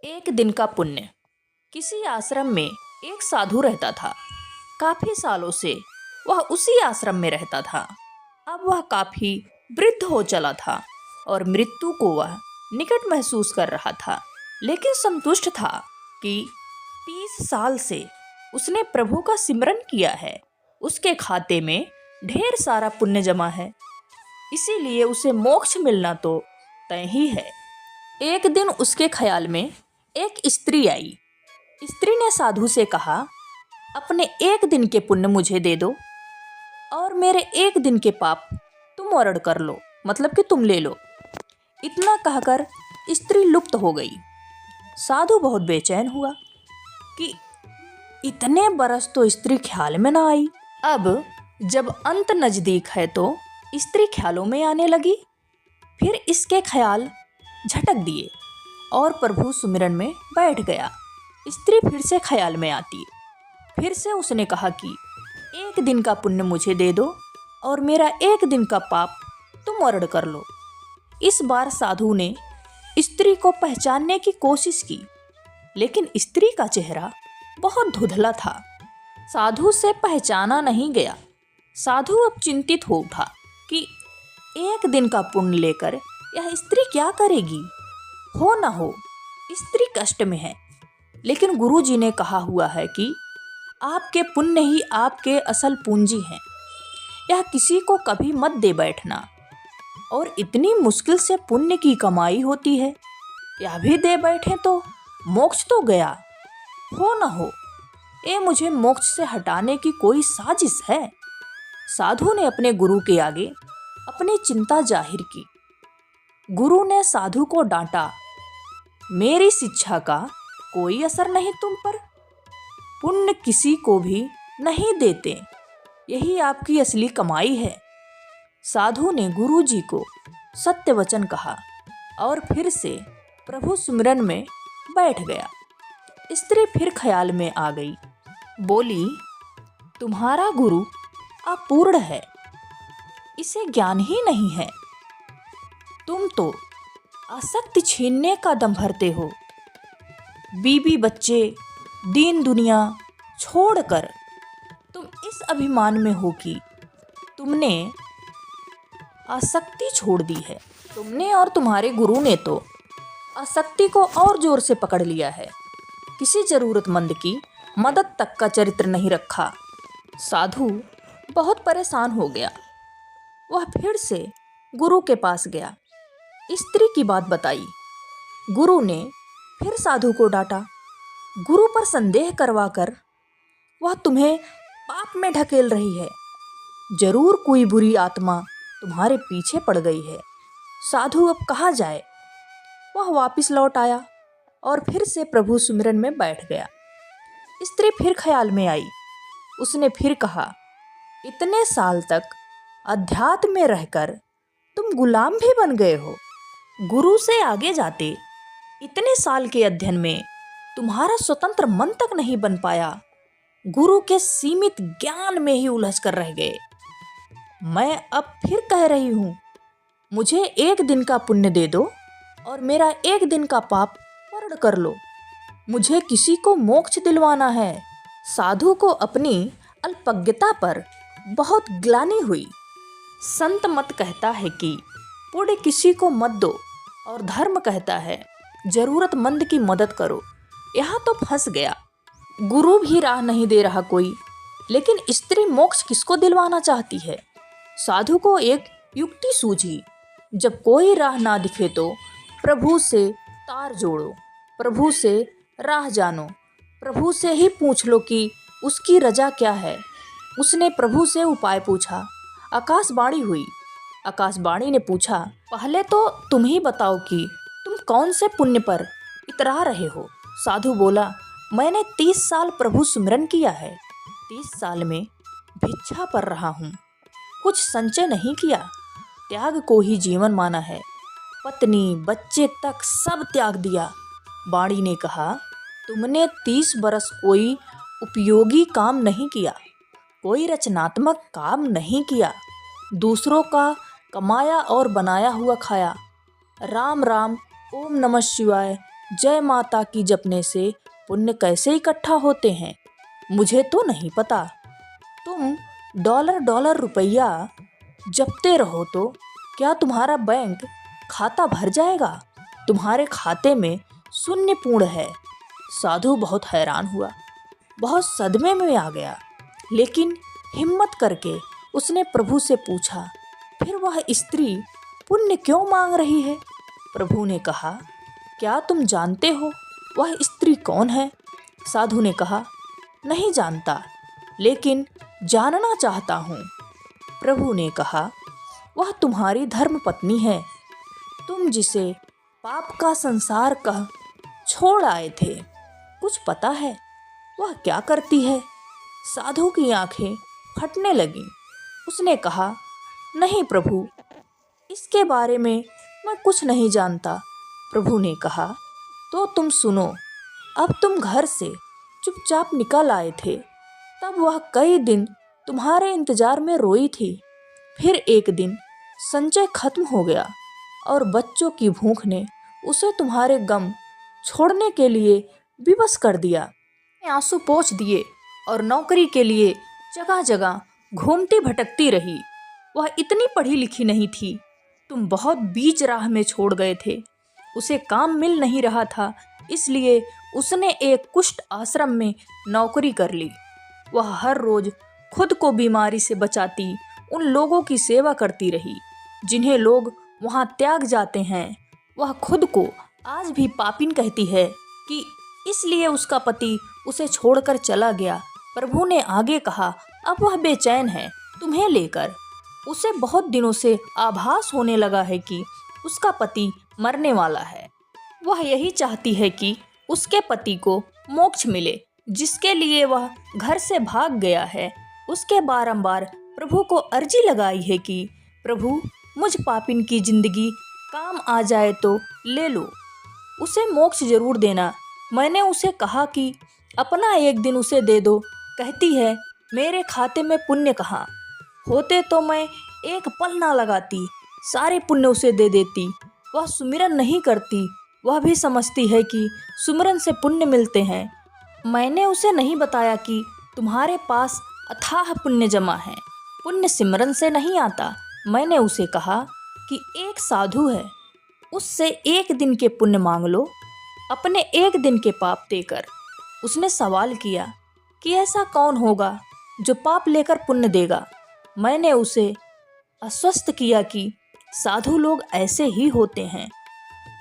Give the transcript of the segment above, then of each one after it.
एक दिन का पुण्य। किसी आश्रम में एक साधु रहता था। काफी सालों से वह उसी आश्रम में रहता था। अब वह काफी वृद्ध हो चला था और मृत्यु को वह निकट महसूस कर रहा था, लेकिन संतुष्ट था कि 30 साल से उसने प्रभु का सिमरन किया है। उसके खाते में ढेर सारा पुण्य जमा है, इसीलिए उसे मोक्ष मिलना तो तय ही है। एक दिन उसके ख्याल में एक स्त्री आई। स्त्री ने साधु से कहा, अपने एक दिन के पुण्य मुझे दे दो और मेरे एक दिन के पाप तुम वरण कर लो, मतलब कि तुम ले लो। इतना कहकर स्त्री लुप्त हो गई। साधु बहुत बेचैन हुआ कि इतने बरस तो स्त्री ख्याल में ना आई। अब जब अंत नजदीक है तो स्त्री ख्यालों में आने लगी। फिर इसके ख्याल झटक दिए और प्रभु सुमिरन में बैठ गया। स्त्री फिर से ख्याल में आती। फिर से उसने कहा कि एक दिन का पुण्य मुझे दे दो और मेरा एक दिन का पाप तुम वरण कर लो। इस बार साधु ने स्त्री को पहचानने की कोशिश की, लेकिन स्त्री का चेहरा बहुत धुंधला था। साधु से पहचाना नहीं गया। साधु अब चिंतित हो उठा कि एक दिन का पुण्य लेकर यह स्त्री क्या करेगी। हो न हो स्त्री कष्ट में है, लेकिन गुरुजी ने कहा हुआ है कि आपके पुण्य ही आपके असल पूंजी हैं। यह किसी को कभी मत दे बैठना, और इतनी मुश्किल से पुण्य की कमाई होती है, यह भी दे बैठे तो मोक्ष तो गया। हो न हो ये मुझे मोक्ष से हटाने की कोई साजिश है। साधु ने अपने गुरु के आगे अपनी चिंता जाहिर की। गुरु ने साधु को डांटा, मेरी शिक्षा का कोई असर नहीं तुम पर। पुण्य किसी को भी नहीं देते, यही आपकी असली कमाई है। साधु ने गुरुजी को सत्य वचन कहा और फिर से प्रभु सुमिरन में बैठ गया। स्त्री फिर ख्याल में आ गई। बोली, तुम्हारा गुरु अपूर्ण है, इसे ज्ञान ही नहीं है। तुम तो आसक्ति छीनने का दम भरते हो। बीबी बच्चे दीन दुनिया छोड़कर तुम इस अभिमान में हो कि तुमने आसक्ति छोड़ दी है। तुमने और तुम्हारे गुरु ने तो आसक्ति को और जोर से पकड़ लिया है। किसी जरूरतमंद की मदद तक का चरित्र नहीं रखा। साधु बहुत परेशान हो गया। वह फिर से गुरु के पास गया, स्त्री की बात बताई। गुरु ने फिर साधु को डांटा। गुरु पर संदेह करवाकर वह तुम्हें पाप में ढकेल रही है। जरूर कोई बुरी आत्मा तुम्हारे पीछे पड़ गई है। साधु अब कहाँ जाए। वह वापस लौट आया और फिर से प्रभु सुमिरन में बैठ गया। स्त्री फिर ख्याल में आई। उसने फिर कहा, इतने साल तक अध्यात्म में रहकर तुम गुलाम भी बन गए हो। गुरु से आगे जाते इतने साल के अध्ययन में तुम्हारा स्वतंत्र मन तक नहीं बन पाया। गुरु के सीमित ज्ञान में ही उलझ कर रह गए। मैं अब फिर कह रही हूँ, मुझे एक दिन का पुण्य दे दो और मेरा एक दिन का पाप वरण कर लो। मुझे किसी को मोक्ष दिलवाना है। साधु को अपनी अल्पज्ञता पर बहुत ग्लानि हुई। संत मत कहता है कि पुण्य किसी को मत दो, और धर्म कहता है जरूरतमंद की मदद करो। यहाँ तो फंस गया। गुरु भी राह नहीं दे रहा कोई, लेकिन स्त्री मोक्ष किसको दिलवाना चाहती है। साधु को एक युक्ति सूझी, जब कोई राह ना दिखे तो प्रभु से तार जोड़ो, प्रभु से राह जानो, प्रभु से ही पूछ लो कि उसकी रजा क्या है। उसने प्रभु से उपाय पूछा। आकाशवाणी हुई। आकाशवाणी ने पूछा, पहले तो तुम ही बताओ कि तुम कौन से पुण्य पर इतरा रहे हो। साधु बोला, मैंने 30 साल प्रभु सुमिरन किया है। 30 साल में भिक्षा पर रहा हूँ, कुछ संचय नहीं किया। त्याग को ही जीवन माना है। पत्नी बच्चे तक सब त्याग दिया। वाणी ने कहा, तुमने 30 बरस कोई उपयोगी काम नहीं किया, कोई रचनात्मक काम नहीं किया। दूसरों का कमाया और बनाया हुआ खाया। राम राम, ओम नमः शिवाय, जय माता की जपने से पुण्य कैसे इकट्ठा होते हैं मुझे तो नहीं पता। तुम डॉलर डॉलर रुपया जपते रहो तो क्या तुम्हारा बैंक खाता भर जाएगा? तुम्हारे खाते में शून्य पूर्ण है। साधु बहुत हैरान हुआ, बहुत सदमे में आ गया, लेकिन हिम्मत करके उसने प्रभु से पूछा, फिर वह स्त्री पुण्य क्यों मांग रही है? प्रभु ने कहा, क्या तुम जानते हो वह स्त्री कौन है? साधु ने कहा, नहीं जानता, लेकिन जानना चाहता हूँ। प्रभु ने कहा, वह तुम्हारी धर्म पत्नी है, तुम जिसे पाप का संसार कह छोड़ आए थे। कुछ पता है वह क्या करती है? साधु की आंखें फटने लगीं। उसने कहा, नहीं प्रभु, इसके बारे में मैं कुछ नहीं जानता। प्रभु ने कहा, तो तुम सुनो। अब तुम घर से चुपचाप निकल आए थे, तब वह कई दिन तुम्हारे इंतजार में रोई थी। फिर एक दिन संचय खत्म हो गया और बच्चों की भूख ने उसे तुम्हारे गम छोड़ने के लिए विवश कर दिया। आंसू पोंछ दिए और नौकरी के लिए जगह जगह घूमती भटकती रही। वह इतनी पढ़ी लिखी नहीं थी, तुम बहुत बीच राह में छोड़ गए थे। उसे काम मिल नहीं रहा था, इसलिए उसने एक कुष्ठ आश्रम में नौकरी कर ली। वह हर रोज खुद को बीमारी से बचाती उन लोगों की सेवा करती रही जिन्हें लोग वहां त्याग जाते हैं। वह खुद को आज भी पापिन कहती है कि इसलिए उसका पति उसे छोड़कर चला गया। प्रभु ने आगे कहा, अब वह बेचैन है तुम्हें लेकर। उसे बहुत दिनों से आभास होने लगा है कि उसका पति मरने वाला है। वह यही चाहती है कि उसके पति को मोक्ष मिले, जिसके लिए वह घर से भाग गया है। उसके बारंबार प्रभु को अर्जी लगाई है कि प्रभु, मुझ पापिन की जिंदगी काम आ जाए तो ले लो, उसे मोक्ष जरूर देना। मैंने उसे कहा कि अपना एक दिन उसे दे दो। कहती है, मेरे खाते में पुण्य कहाँ? होते तो मैं एक पल ना लगाती, सारे पुण्य उसे दे देती। वह सुमिरन नहीं करती, वह भी समझती है कि सुमिरन से पुण्य मिलते हैं। मैंने उसे नहीं बताया कि तुम्हारे पास अथाह पुण्य जमा है, पुण्य सिमरन से नहीं आता। मैंने उसे कहा कि एक साधु है, उससे एक दिन के पुण्य मांग लो, अपने एक दिन के पाप देकर। उसने सवाल किया कि ऐसा कौन होगा जो पाप लेकर पुण्य देगा? मैंने उसे आश्वस्त किया कि साधु लोग ऐसे ही होते हैं।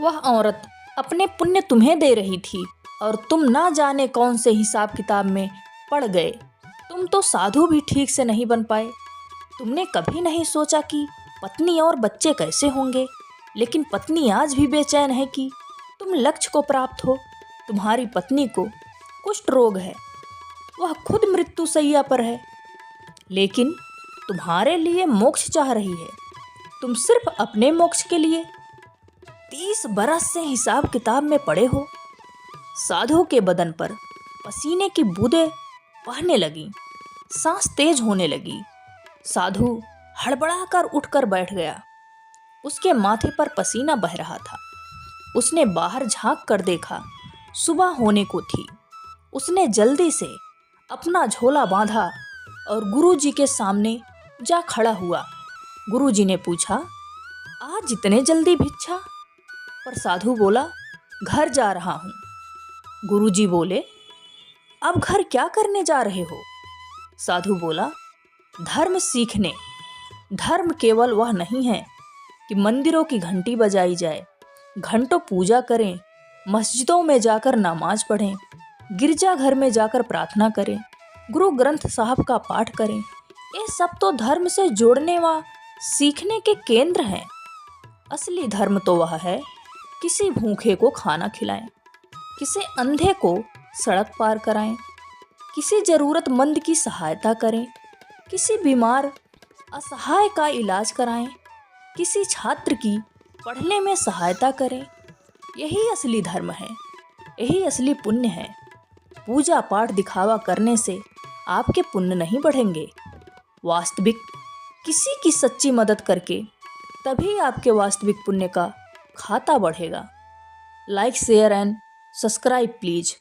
वह औरत अपने पुण्य तुम्हें दे रही थी और तुम ना जाने कौन से हिसाब किताब में पड़ गए। तुम तो साधु भी ठीक से नहीं बन पाए। तुमने कभी नहीं सोचा कि पत्नी और बच्चे कैसे होंगे, लेकिन पत्नी आज भी बेचैन है कि तुम लक्ष्य को प्राप्त हो। तुम्हारी पत्नी को कुष्ठ रोग है, वह खुद मृत्यु शैया पर है, लेकिन तुम्हारे लिए मोक्ष चाह रही है। तुम सिर्फ अपने मोक्ष के लिए 30 बरस से हिसाब किताब में पड़े हो। साधु के बदन पर पसीने की बूंदें बहने लगी, सांस तेज होने लगी। साधु हड़बड़ाकर उठकर बैठ गया। उसके माथे पर पसीना बह रहा था। उसने बाहर झांक कर देखा, सुबह होने को थी। उसने जल्दी से अपना झोला बांधा और गुरुजी के सामने जा खड़ा हुआ। गुरुजी ने पूछा, आज इतने जल्दी भिक्षा? पर साधु बोला, घर जा रहा हूँ। गुरुजी बोले, अब घर क्या करने जा रहे हो? साधु बोला, धर्म सीखने। धर्म केवल वह नहीं है कि मंदिरों की घंटी बजाई जाए, घंटों पूजा करें, मस्जिदों में जाकर नमाज पढ़ें, गिरजाघर में जाकर प्रार्थना करें, गुरु ग्रंथ साहब का पाठ करें। ये सब तो धर्म से जोड़ने व सीखने के केंद्र हैं। असली धर्म तो वह है, किसी भूखे को खाना खिलाएं, किसी अंधे को सड़क पार कराएं, किसी जरूरतमंद की सहायता करें, किसी बीमार असहाय का इलाज कराएं, किसी छात्र की पढ़ने में सहायता करें। यही असली धर्म है, यही असली पुण्य है। पूजा पाठ दिखावा करने से आपके पुण्य नहीं बढ़ेंगे। वास्तविक किसी की सच्ची मदद करके तभी आपके वास्तविक पुण्य का खाता बढ़ेगा। Like, share, and subscribe, please.